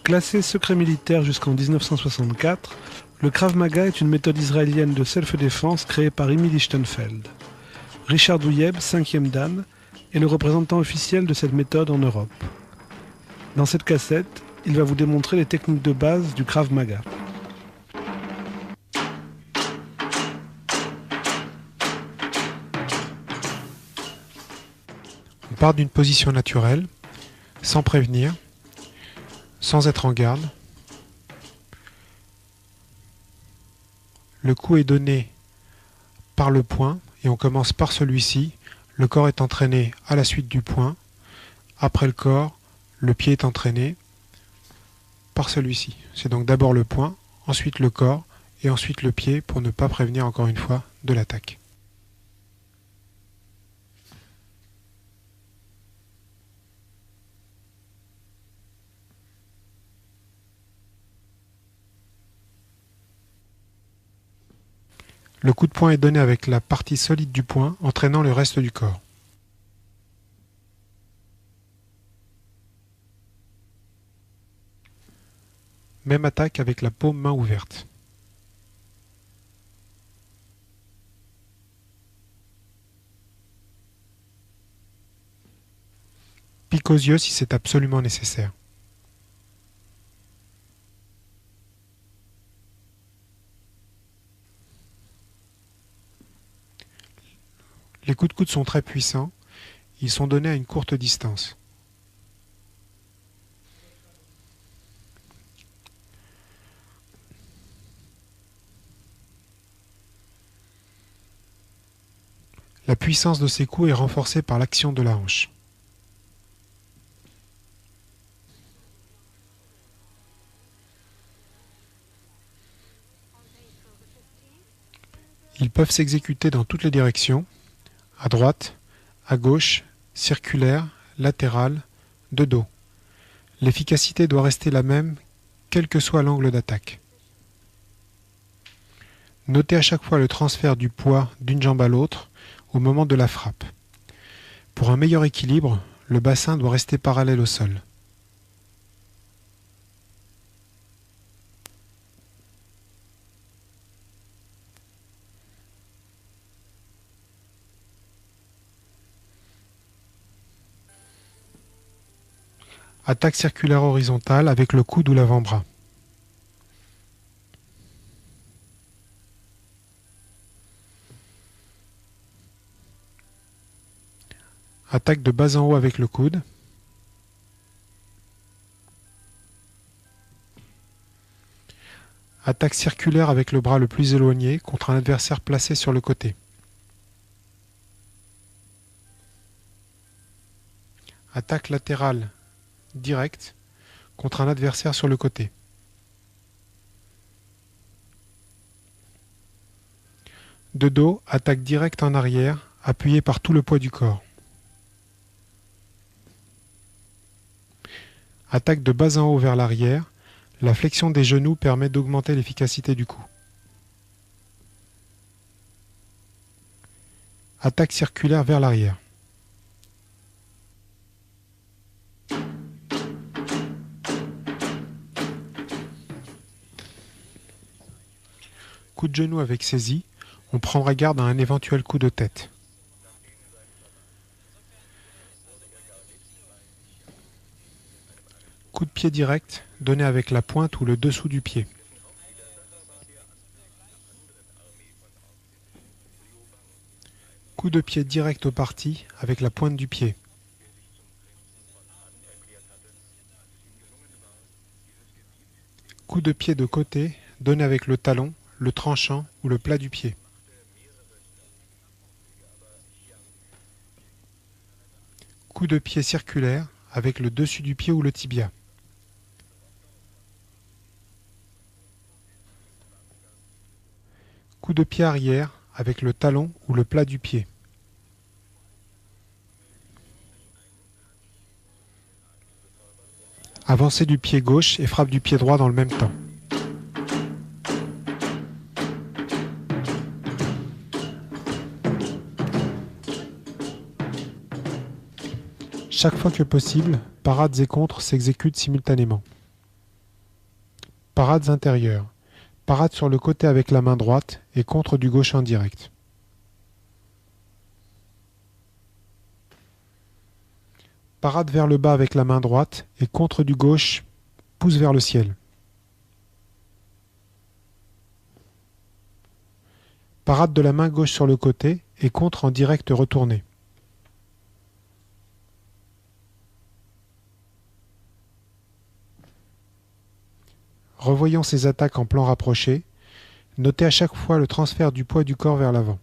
Classé secret militaire jusqu'en 1964, le Krav Maga est une méthode israélienne de self-défense créée par Emil Lichtenfeld. Richard Douyeb, 5e Dan, est le représentant officiel de cette méthode en Europe. Dans cette cassette, il va vous démontrer les techniques de base du Krav Maga. On part d'une position naturelle, sans prévenir, sans être en garde. Le coup est donné par le poing et on commence par celui-ci. Le corps est entraîné à la suite du poing. Après le corps, le pied est entraîné par celui-ci. C'est donc d'abord le poing, ensuite le corps et ensuite le pied pour ne pas prévenir encore une fois de l'attaque. Le coup de poing est donné avec la partie solide du poing, entraînant le reste du corps. Même attaque avec la paume main ouverte. Pique aux yeux si c'est absolument nécessaire. Les coups de coude sont très puissants, ils sont donnés à une courte distance. La puissance de ces coups est renforcée par l'action de la hanche. Ils peuvent s'exécuter dans toutes les directions, à droite, à gauche, circulaire, latérale, de dos. L'efficacité doit rester la même, quel que soit l'angle d'attaque. Notez à chaque fois le transfert du poids d'une jambe à l'autre au moment de la frappe. Pour un meilleur équilibre, le bassin doit rester parallèle au sol. Attaque circulaire horizontale avec le coude ou l'avant-bras. Attaque de bas en haut avec le coude. Attaque circulaire avec le bras le plus éloigné contre un adversaire placé sur le côté. Attaque latérale directe contre un adversaire sur le côté. De dos, attaque directe en arrière, appuyée par tout le poids du corps. Attaque de bas en haut vers l'arrière, la flexion des genoux permet d'augmenter l'efficacité du coup. Attaque circulaire vers l'arrière. Coup de genou avec saisie, on prendra garde à un éventuel coup de tête. Coup de pied direct, donné avec la pointe ou le dessous du pied. Coup de pied direct au parti avec la pointe du pied. Coup de pied de côté, donné avec le talon, le tranchant ou le plat du pied. Coup de pied circulaire avec le dessus du pied ou le tibia. Coup de pied arrière avec le talon ou le plat du pied. Avancée du pied gauche et frappe du pied droit dans le même temps. Chaque fois que possible, parades et contres s'exécutent simultanément. Parades intérieures. Parade sur le côté avec la main droite et contre du gauche en direct. Parade vers le bas avec la main droite et contre du gauche, pouce vers le ciel. Parade de la main gauche sur le côté et contre en direct retourné. Revoyons ces attaques en plan rapproché. Notez à chaque fois le transfert du poids du corps vers l'avant.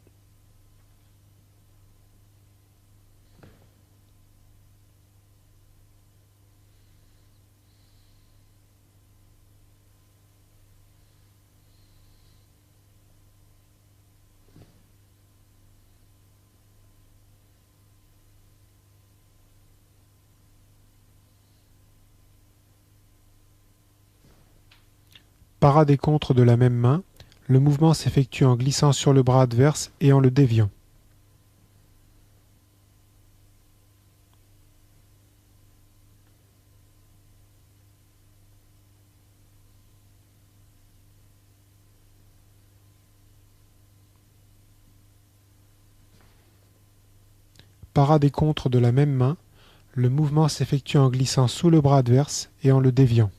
Parade et contre de la même main. Le mouvement s'effectue en glissant sur le bras adverse et en le déviant. Parade et contre de la même main. Le mouvement s'effectue en glissant sous le bras adverse et en le déviant.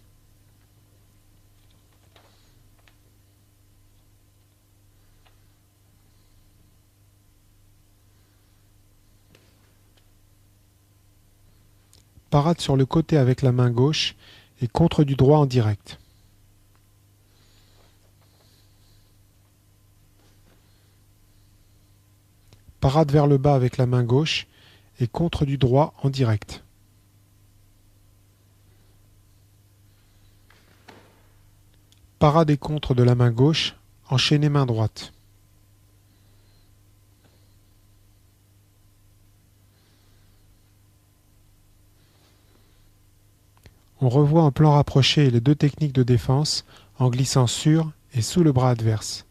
Parade sur le côté avec la main gauche et contre du droit en direct. Parade vers le bas avec la main gauche et contre du droit en direct. Parade et contre de la main gauche, enchaîné main droite. On revoit en plan rapproché les deux techniques de défense en glissant sur et sous le bras adverse.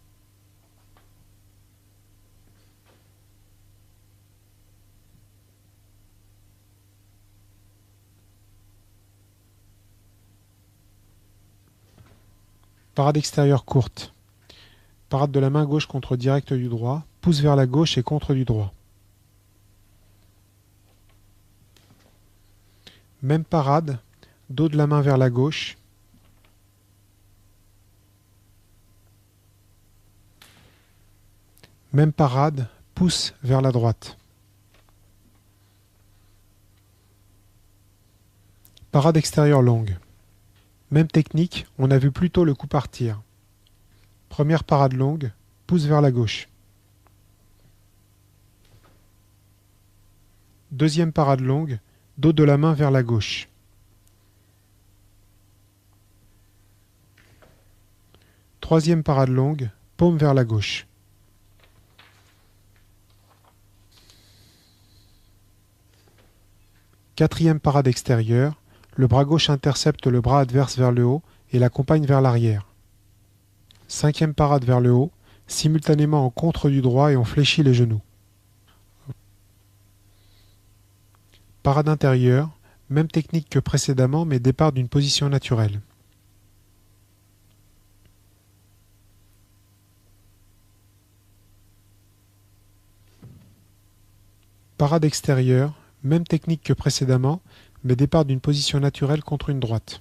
Parade extérieure courte. Parade de la main gauche contre direct du droit, pouce vers la gauche et contre du droit. Même parade, dos de la main vers la gauche. Même parade, pouce vers la droite. Parade extérieure longue. Même technique, on a vu plutôt le coup partir. Première parade longue, pouce vers la gauche. Deuxième parade longue, dos de la main vers la gauche. Troisième parade longue, paume vers la gauche. Quatrième parade extérieure, le bras gauche intercepte le bras adverse vers le haut et l'accompagne vers l'arrière. Cinquième parade vers le haut, simultanément en contre du droit et on fléchit les genoux. Parade intérieure, même technique que précédemment mais départ d'une position naturelle. Parade extérieure, même technique que précédemment, mais départ d'une position naturelle contre une droite.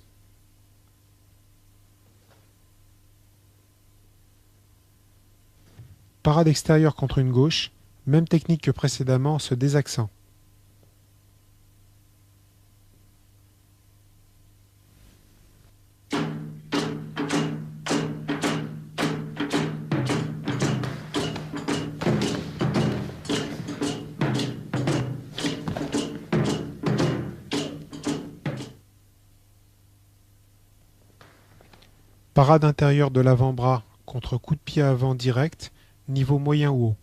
Parade extérieure contre une gauche, même technique que précédemment en se désaxant. Parade intérieure de l'avant-bras contre coup de pied avant direct, niveau moyen ou haut.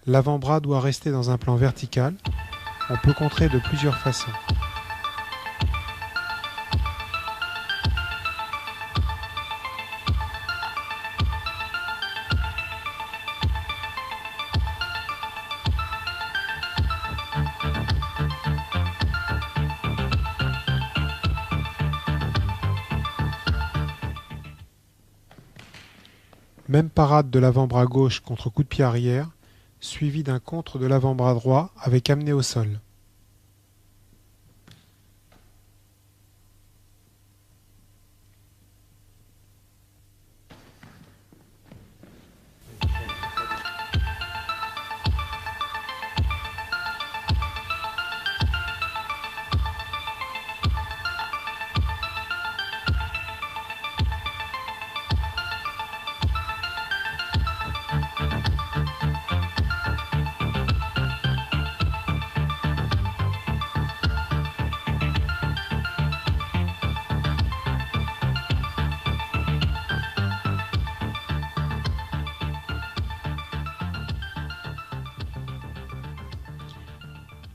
L'avant-bras doit rester dans un plan vertical. On peut contrer de plusieurs façons. Même parade de l'avant-bras gauche contre coup de pied arrière, suivi d'un contre de l'avant-bras droit avec amené au sol.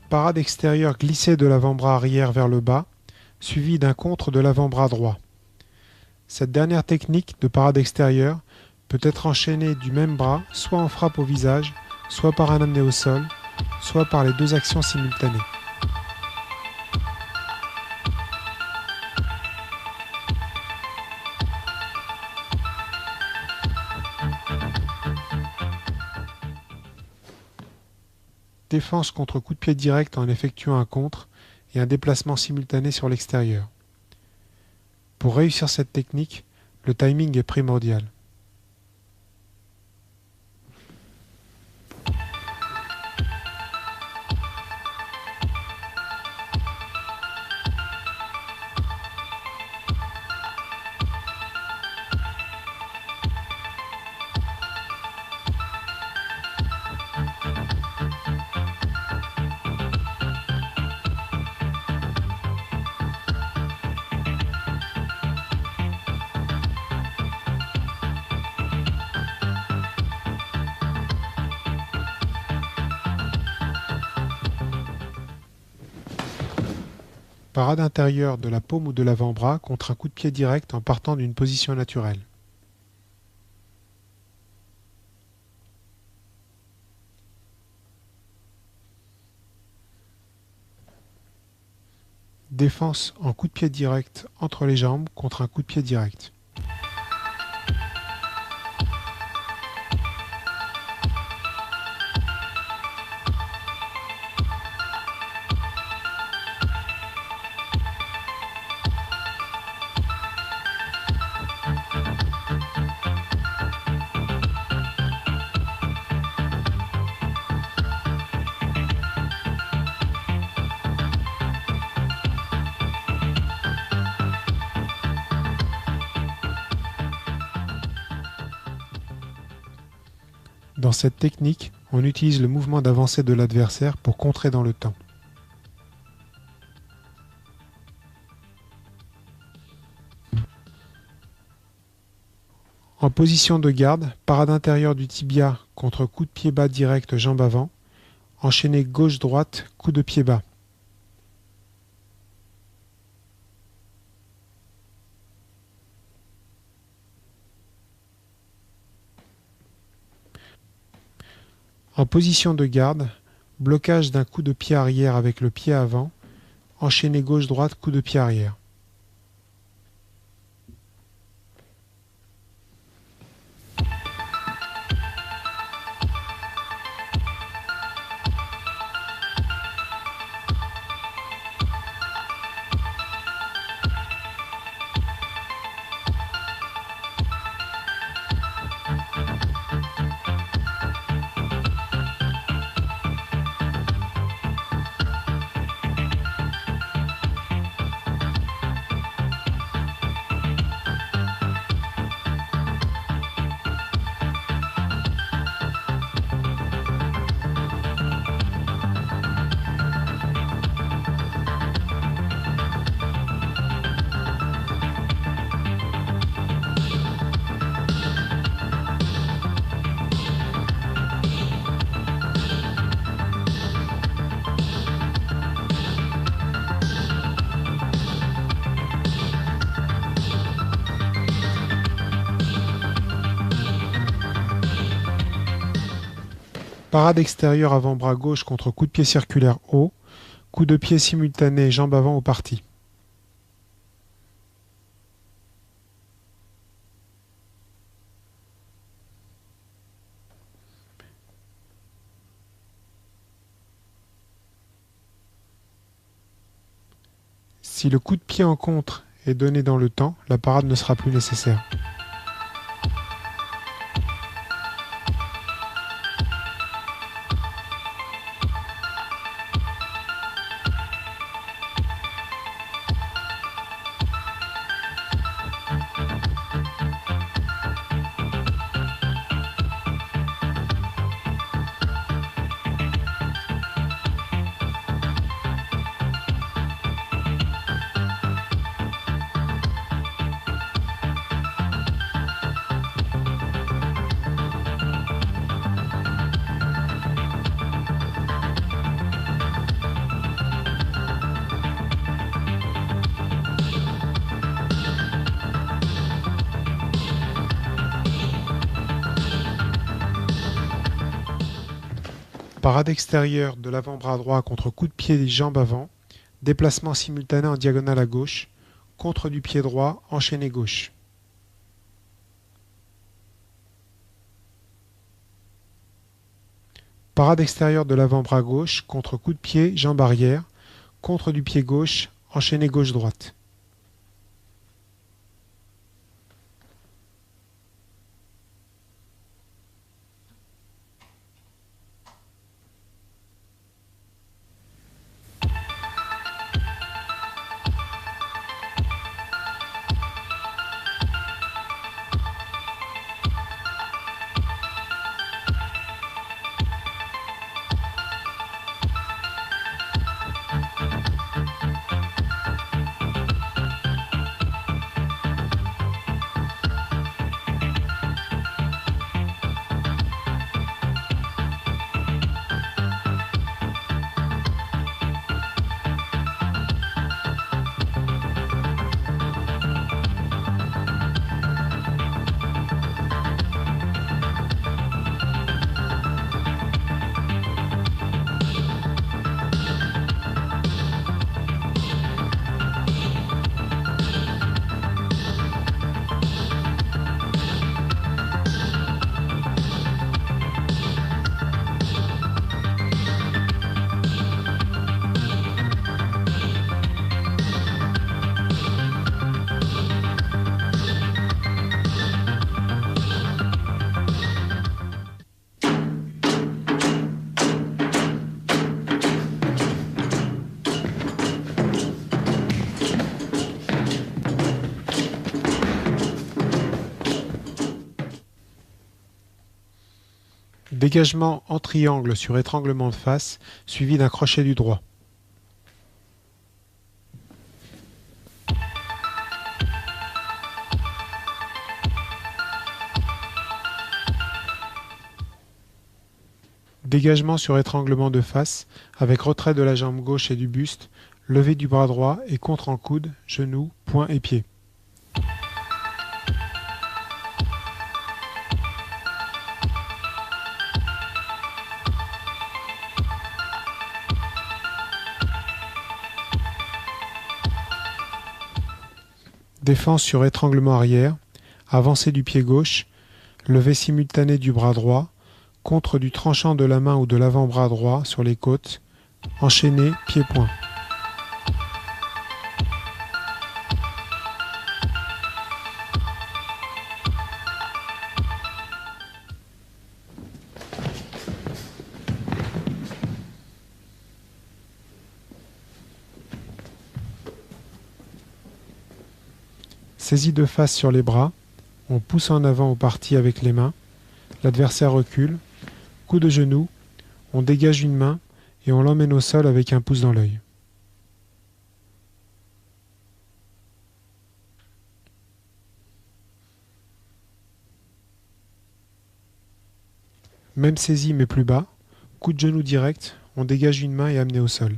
Parade extérieure glissée de l'avant-bras arrière vers le bas, suivie d'un contre de l'avant-bras droit. Cette dernière technique de parade extérieure peut être enchaînée du même bras, soit en frappe au visage, soit par un amené au sol, soit par les deux actions simultanées. Défense contre coup de pied direct en effectuant un contre et un déplacement simultané sur l'extérieur. Pour réussir cette technique, le timing est primordial. Parade intérieure de la paume ou de l'avant-bras contre un coup de pied direct en partant d'une position naturelle. Défense en coup de pied direct entre les jambes contre un coup de pied direct. Dans cette technique, on utilise le mouvement d'avancée de l'adversaire pour contrer dans le temps. En position de garde, parade intérieure du tibia contre coup de pied bas direct jambe avant, enchaîné gauche-droite, coup de pied bas. En position de garde, blocage d'un coup de pied arrière avec le pied avant, enchaîné gauche-droite, coup de pied arrière. Parade extérieure avant-bras gauche contre coup de pied circulaire haut, coup de pied simultané jambe avant au parti. Si le coup de pied en contre est donné dans le temps, la parade ne sera plus nécessaire. Parade extérieure de l'avant-bras droit contre coup de pied des jambes avant, déplacement simultané en diagonale à gauche, contre du pied droit, enchaîné gauche. Parade extérieure de l'avant-bras gauche contre coup de pied, jambe arrière, contre du pied gauche, enchaîné gauche-droite. Dégagement en triangle sur étranglement de face, suivi d'un crochet du droit. Dégagement sur étranglement de face, avec retrait de la jambe gauche et du buste, levée du bras droit et contre en coude, genou, poing et pied. Défense sur étranglement arrière, avancée du pied gauche, levée simultanée du bras droit, contre du tranchant de la main ou de l'avant-bras droit sur les côtes, enchaîné, pied-point. Saisie de face sur les bras, on pousse en avant au parti avec les mains, l'adversaire recule, coup de genou, on dégage une main et on l'emmène au sol avec un pouce dans l'œil. Même saisie mais plus bas, coup de genou direct, on dégage une main et amené au sol.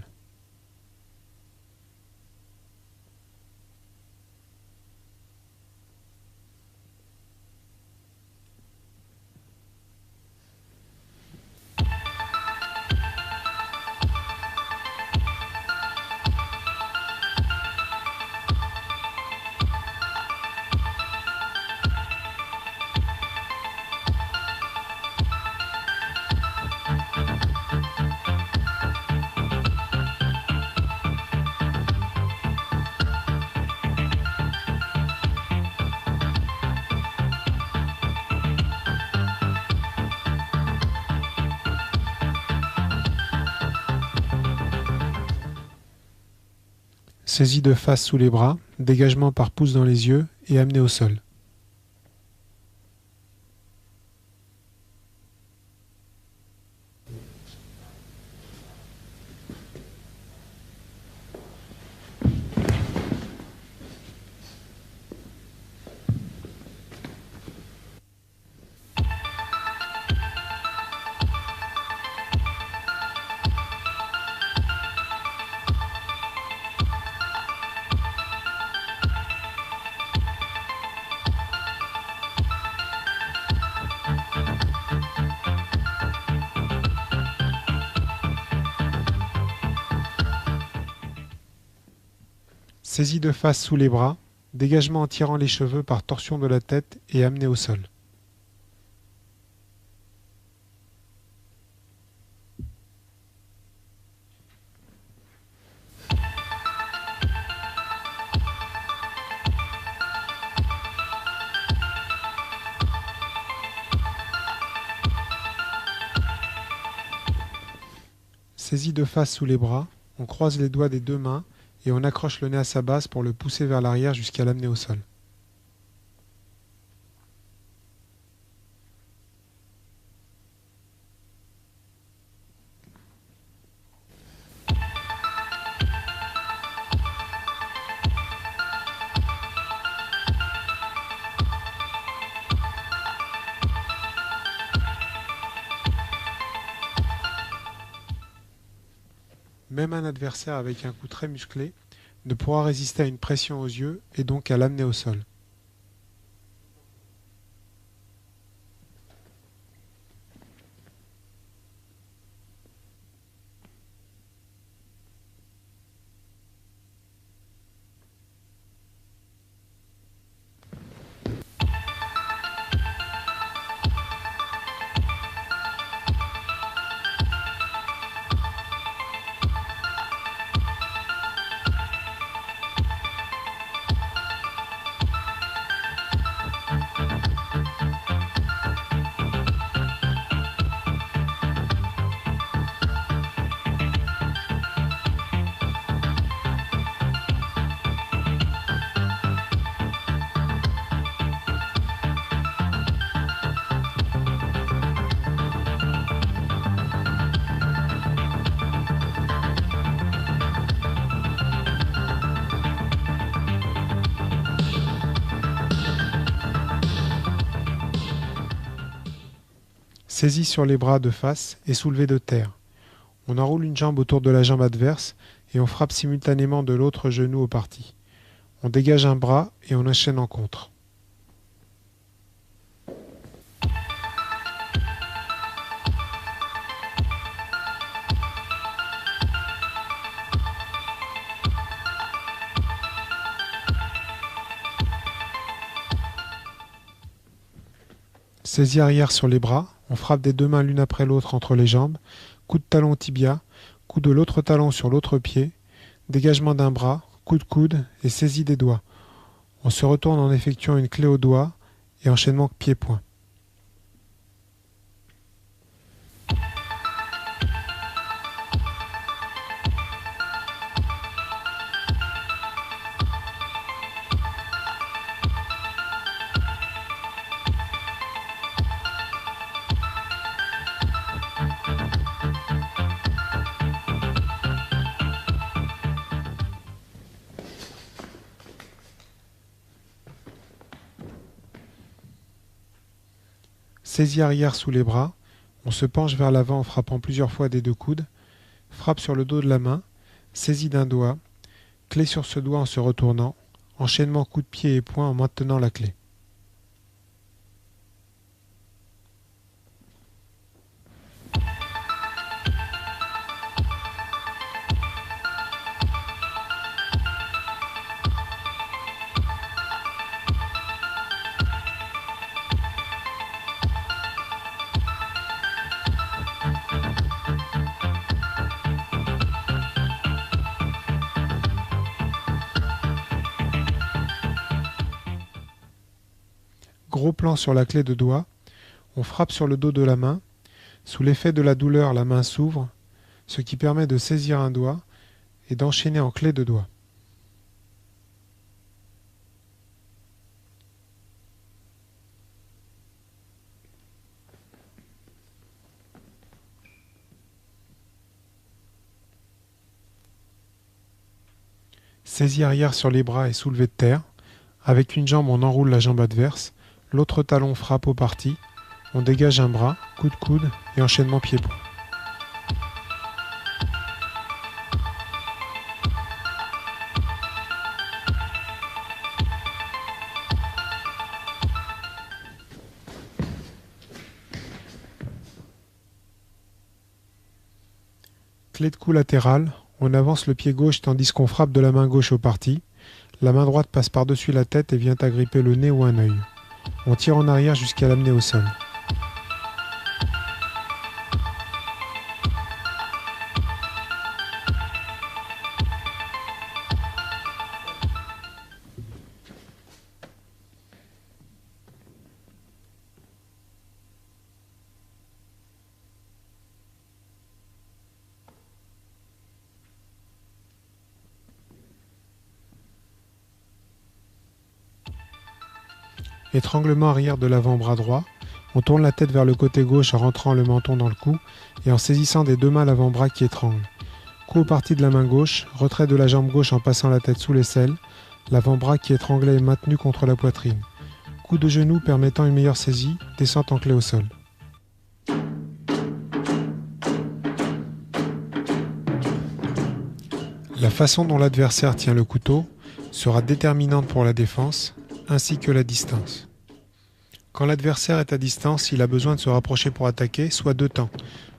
Saisie de face sous les bras, dégagement par pouce dans les yeux et amené au sol. Saisie de face sous les bras, dégagement en tirant les cheveux par torsion de la tête et amené au sol. Saisie de face sous les bras, on croise les doigts des deux mains et on accroche le nez à sa base pour le pousser vers l'arrière jusqu'à l'amener au sol. Même un adversaire avec un coup très musclé ne pourra résister à une pression aux yeux et donc à l'amener au sol. Saisie sur les bras de face et soulevée de terre. On enroule une jambe autour de la jambe adverse et on frappe simultanément de l'autre genou au parti. On dégage un bras et on enchaîne en contre. Saisie arrière sur les bras, on frappe des deux mains l'une après l'autre entre les jambes, coup de talon au tibia, coup de l'autre talon sur l'autre pied, dégagement d'un bras, coup de coude et saisie des doigts. On se retourne en effectuant une clé au doigt et enchaînement pied-point. Saisie arrière sous les bras, on se penche vers l'avant en frappant plusieurs fois des deux coudes, frappe sur le dos de la main, saisie d'un doigt, clé sur ce doigt en se retournant, enchaînement coup de pied et poing en maintenant la clé. Gros plan sur la clé de doigt, on frappe sur le dos de la main, sous l'effet de la douleur la main s'ouvre, ce qui permet de saisir un doigt et d'enchaîner en clé de doigt. Saisie arrière sur les bras et soulevée de terre. Avec une jambe, on enroule la jambe adverse. L'autre talon frappe au parti. On dégage un bras, coup de coude et enchaînement pied-point. Clé de cou latérale, on avance le pied gauche tandis qu'on frappe de la main gauche au parti. La main droite passe par-dessus la tête et vient agripper le nez ou un œil. On tire en arrière jusqu'à l'amener au sol. Étranglement arrière de l'avant-bras droit, on tourne la tête vers le côté gauche en rentrant le menton dans le cou et en saisissant des deux mains l'avant-bras qui étrangle. Coup au parti de la main gauche, retrait de la jambe gauche en passant la tête sous l'aisselle, l'avant-bras qui étranglait est maintenu contre la poitrine. Coup de genou permettant une meilleure saisie, descente en clé au sol. La façon dont l'adversaire tient le couteau sera déterminante pour la défense, ainsi que la distance. Quand l'adversaire est à distance, il a besoin de se rapprocher pour attaquer, soit deux temps.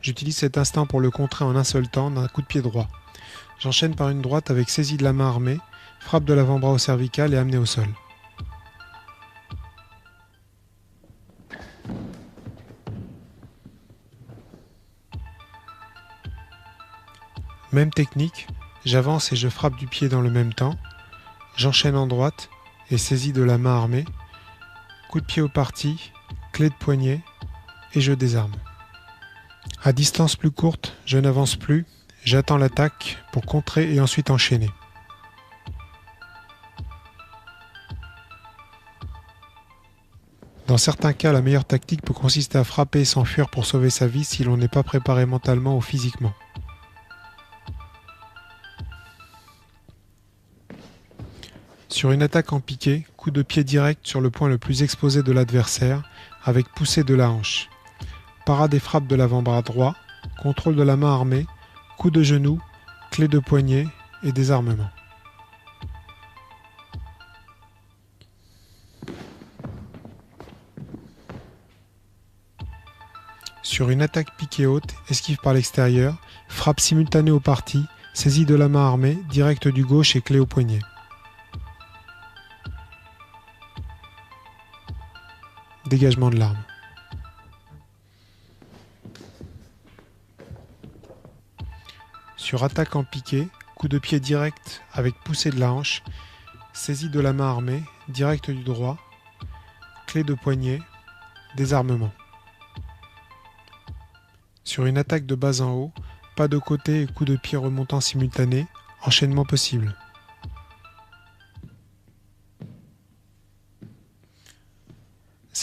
J'utilise cet instant pour le contrer en un seul temps d'un coup de pied droit. J'enchaîne par une droite avec saisie de la main armée, frappe de l'avant-bras au cervical et amené au sol. Même technique, j'avance et je frappe du pied dans le même temps. J'enchaîne en droite et saisie de la main armée, coup de pied au parti, clé de poignet et je désarme. À distance plus courte, je n'avance plus, j'attends l'attaque pour contrer et ensuite enchaîner. Dans certains cas, la meilleure tactique peut consister à frapper et s'enfuir pour sauver sa vie si l'on n'est pas préparé mentalement ou physiquement. Sur une attaque en piqué, coup de pied direct sur le point le plus exposé de l'adversaire, avec poussée de la hanche. Parade et frappe de l'avant-bras droit, contrôle de la main armée, coup de genou, clé de poignet et désarmement. Sur une attaque piquée haute, esquive par l'extérieur, frappe simultanée au parti, saisie de la main armée, direct du gauche et clé au poignet. Dégagement de l'arme. Sur attaque en piqué, coup de pied direct avec poussée de la hanche, saisie de la main armée, direct du droit, clé de poignet, désarmement. Sur une attaque de bas en haut, pas de côté et coup de pied remontant simultané, enchaînement possible.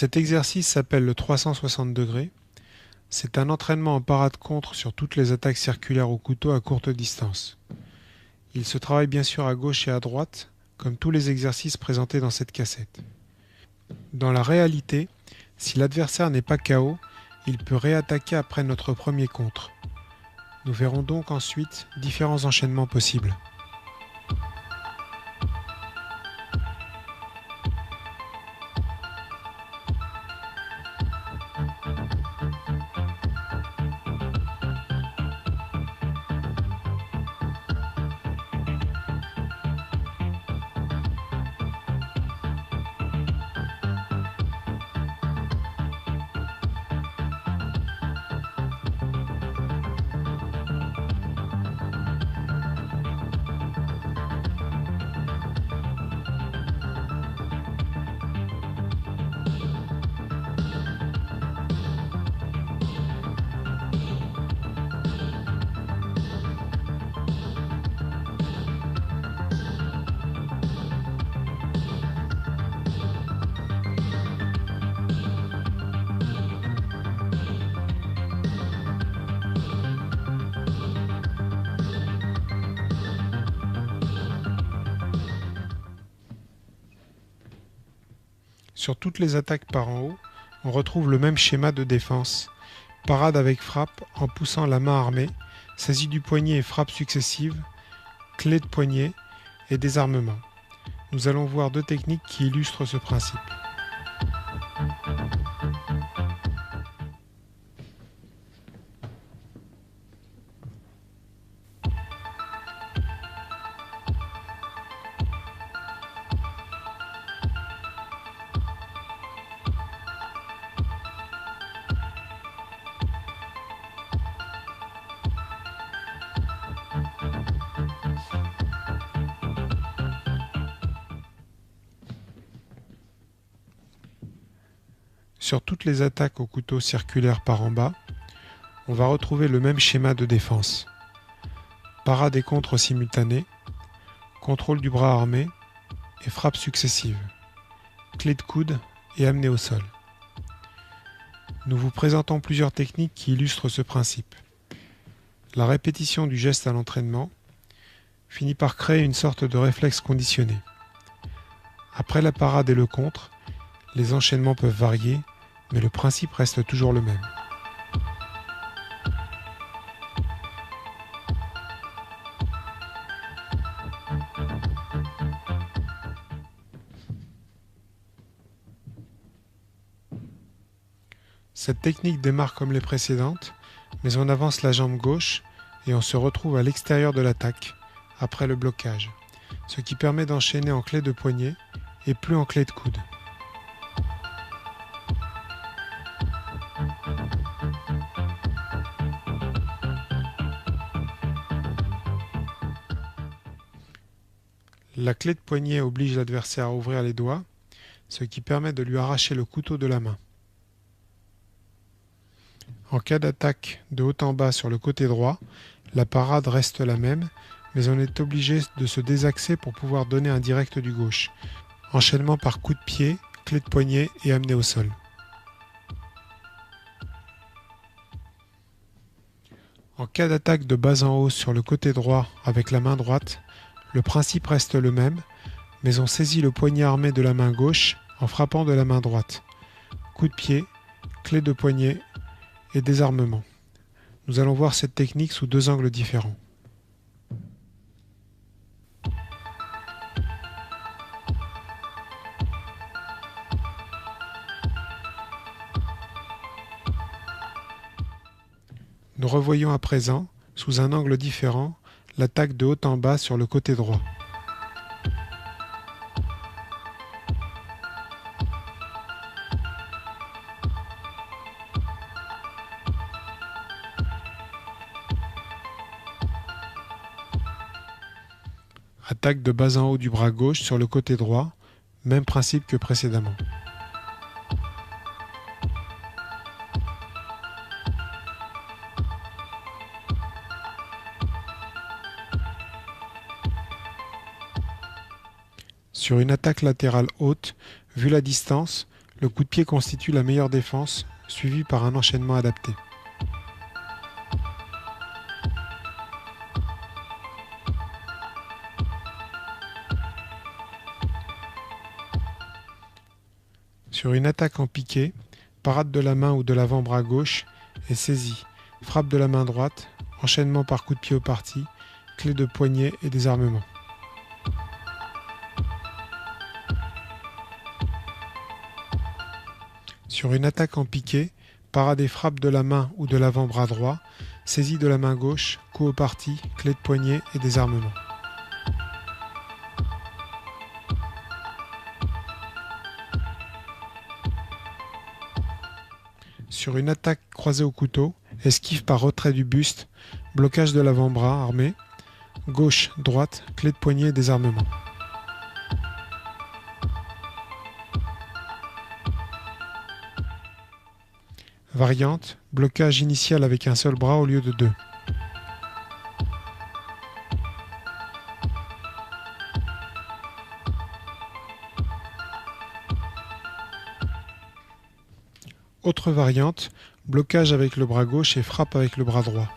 Cet exercice s'appelle le 360 degrés. C'est un entraînement en parade contre sur toutes les attaques circulaires au couteau à courte distance. Il se travaille bien sûr à gauche et à droite, comme tous les exercices présentés dans cette cassette. Dans la réalité, si l'adversaire n'est pas KO, il peut réattaquer après notre premier contre. Nous verrons donc ensuite différents enchaînements possibles. Sur toutes les attaques par en haut, on retrouve le même schéma de défense. Parade avec frappe en poussant la main armée, saisie du poignet et frappe successive, clé de poignet et désarmement. Nous allons voir deux techniques qui illustrent ce principe. Sur toutes les attaques au couteau circulaire par en bas, on va retrouver le même schéma de défense. Parade et contre simultanée, contrôle du bras armé et frappe successive, clé de coude et amené au sol. Nous vous présentons plusieurs techniques qui illustrent ce principe. La répétition du geste à l'entraînement finit par créer une sorte de réflexe conditionné. Après la parade et le contre, les enchaînements peuvent varier, mais le principe reste toujours le même. Cette technique démarre comme les précédentes, mais on avance la jambe gauche et on se retrouve à l'extérieur de l'attaque, après le blocage, ce qui permet d'enchaîner en clé de poignet et plus en clé de coude. La clé de poignet oblige l'adversaire à ouvrir les doigts, ce qui permet de lui arracher le couteau de la main. En cas d'attaque de haut en bas sur le côté droit, la parade reste la même, mais on est obligé de se désaxer pour pouvoir donner un direct du gauche. Enchaînement par coup de pied, clé de poignet et amené au sol. En cas d'attaque de bas en haut sur le côté droit avec la main droite, le principe reste le même, mais on saisit le poignet armé de la main gauche en frappant de la main droite. Coup de pied, clé de poignet et désarmement. Nous allons voir cette technique sous deux angles différents. Nous revoyons à présent, sous un angle différent, l'attaque de haut en bas sur le côté droit. Attaque de bas en haut du bras gauche sur le côté droit, même principe que précédemment. Sur une attaque latérale haute, vu la distance, le coup de pied constitue la meilleure défense, suivi par un enchaînement adapté. Sur une attaque en piqué, parade de la main ou de l'avant-bras gauche est saisie, frappe de la main droite, enchaînement par coup de pied au parti, clé de poignet et désarmement. Sur une attaque en piqué, parade et frappe de la main ou de l'avant-bras droit, saisie de la main gauche, coup au parti, clé de poignet et désarmement. Sur une attaque croisée au couteau, esquive par retrait du buste, blocage de l'avant-bras armé, gauche, droite, clé de poignet et désarmement. Variante, blocage initial avec un seul bras au lieu de deux. Autre variante, blocage avec le bras gauche et frappe avec le bras droit.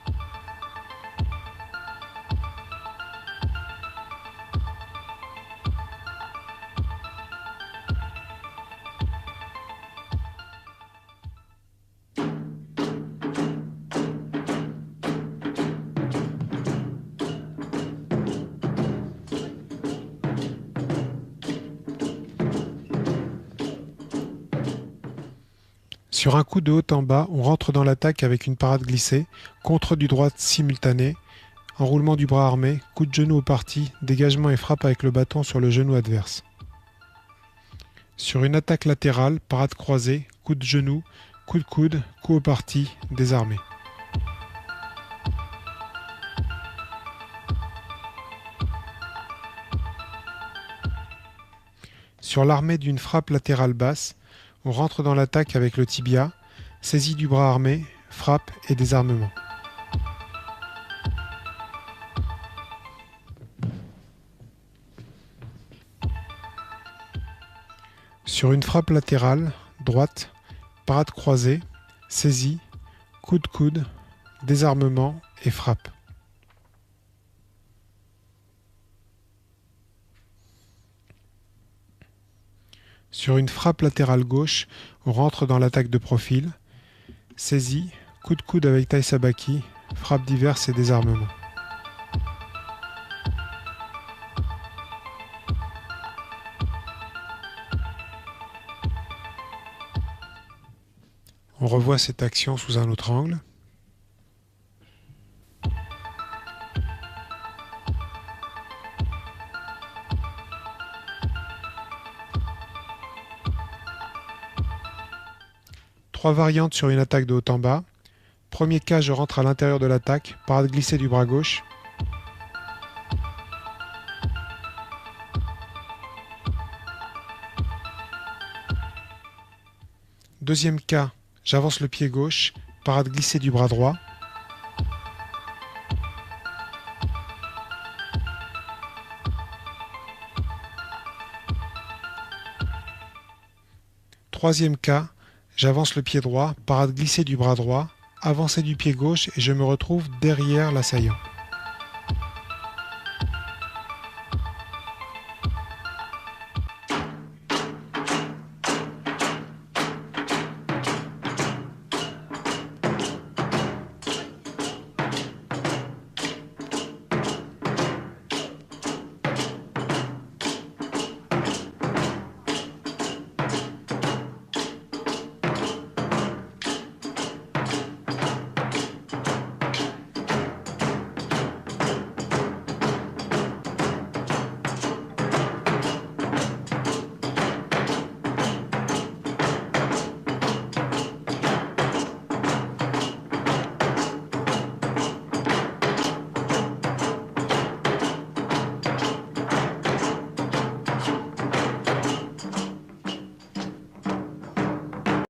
Sur un coup de haut en bas, on rentre dans l'attaque avec une parade glissée, contre du droit simultané, enroulement du bras armé, coup de genou au parti, dégagement et frappe avec le bâton sur le genou adverse. Sur une attaque latérale, parade croisée, coup de genou, coup de coude, coup au parti, désarmé. Sur l'armée d'une frappe latérale basse, on rentre dans l'attaque avec le tibia, saisie du bras armé, frappe et désarmement. Sur une frappe latérale, droite, parade croisée, saisie, coup de coude, désarmement et frappe. Sur une frappe latérale gauche, on rentre dans l'attaque de profil, saisie, coup de coude avec taille sabaki, frappe diverse et désarmement. On revoit cette action sous un autre angle. Trois variantes sur une attaque de haut en bas. Premier cas, je rentre à l'intérieur de l'attaque, parade glissée du bras gauche. Deuxième cas, j'avance le pied gauche, parade glissée du bras droit. Troisième cas, j'avance le pied droit, parade glissée du bras droit, avancée du pied gauche et je me retrouve derrière l'assaillant.